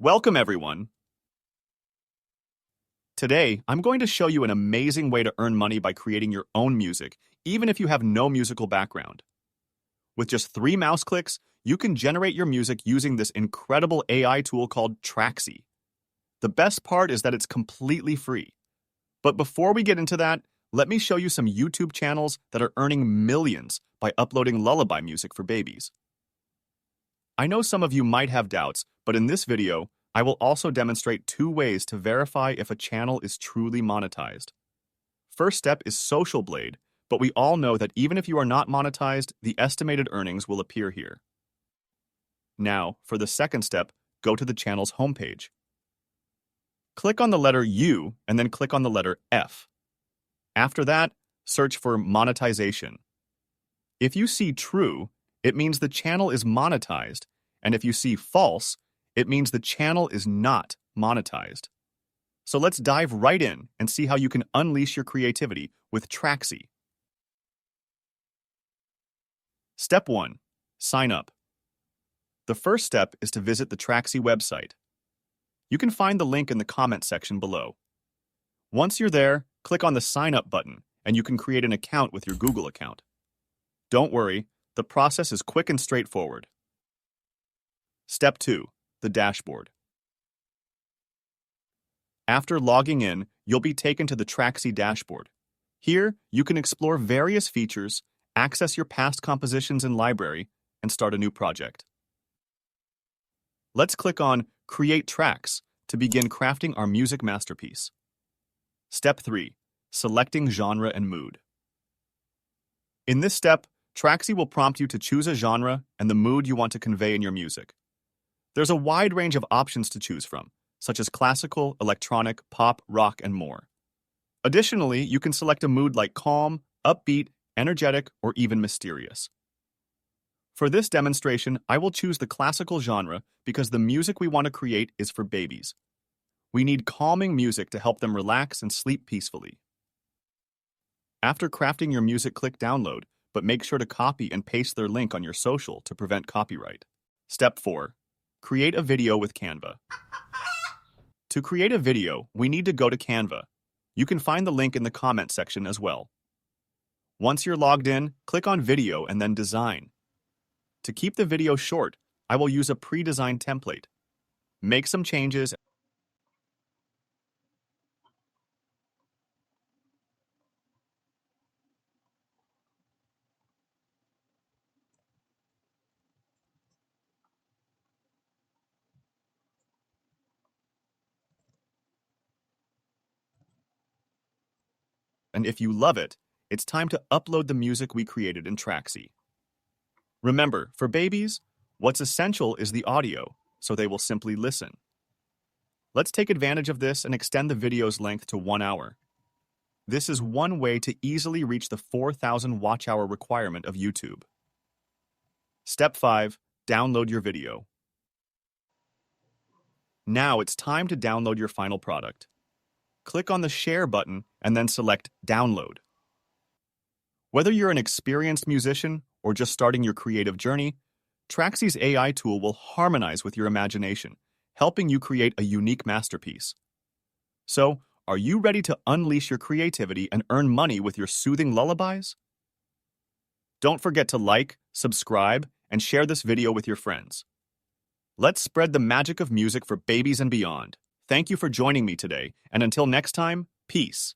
Welcome, everyone. Today, I'm going to show you an amazing way to earn money by creating your own music, even if you have no musical background. With just 3 mouse clicks, you can generate your music using this incredible AI tool called Tracksy. The best part is that it's completely free. But before we get into that, let me show you some YouTube channels that are earning millions by uploading lullaby music for babies. I know some of you might have doubts, but in this video, I will also demonstrate 2 ways to verify if a channel is truly monetized. First step is Social Blade, but we all know that even if you are not monetized, the estimated earnings will appear here. Now, for the second step, go to the channel's homepage. Click on the letter U and then click on the letter F. After that, search for monetization. If you see true, it means the channel is monetized, and if you see false, it means the channel is not monetized. So let's dive right in and see how you can unleash your creativity with Tracksy. Step 1. Sign up. The first step is to visit the Tracksy website. You can find the link in the comment section below. Once you're there, click on the Sign Up button, and you can create an account with your Google account. Don't worry, the process is quick and straightforward. Step 2. The dashboard. After logging in, you'll be taken to the Tracksy dashboard. Here, you can explore various features, access your past compositions in library, and start a new project. Let's click on Create Tracks to begin crafting our music masterpiece. Step 3. Selecting genre and mood. In this step, Tracksy will prompt you to choose a genre and the mood you want to convey in your music. There's a wide range of options to choose from, such as classical, electronic, pop, rock, and more. Additionally, you can select a mood like calm, upbeat, energetic, or even mysterious. For this demonstration, I will choose the classical genre because the music we want to create is for babies. We need calming music to help them relax and sleep peacefully. After crafting your music, click Download, but make sure to copy and paste their link on your social to prevent copyright. Step 4. Create a video with Canva. To create a video, we need to go to Canva. You can find the link in the comment section as well. Once you're logged in, click on Video and then Design. To keep the video short, I will use a pre-designed template. Make some changes. And if you love it, it's time to upload the music we created in Tracksy. Remember, for babies, what's essential is the audio, so they will simply listen. Let's take advantage of this and extend the video's length to 1 hour. This is one way to easily reach the 4,000 watch hour requirement of YouTube. Step 5. Download your video. Now it's time to download your final product. Click on the Share button and then select Download. Whether you're an experienced musician or just starting your creative journey, Tracksy's AI tool will harmonize with your imagination, helping you create a unique masterpiece. So, are you ready to unleash your creativity and earn money with your soothing lullabies? Don't forget to like, subscribe, and share this video with your friends. Let's spread the magic of music for babies and beyond. Thank you for joining me today, and until next time, peace.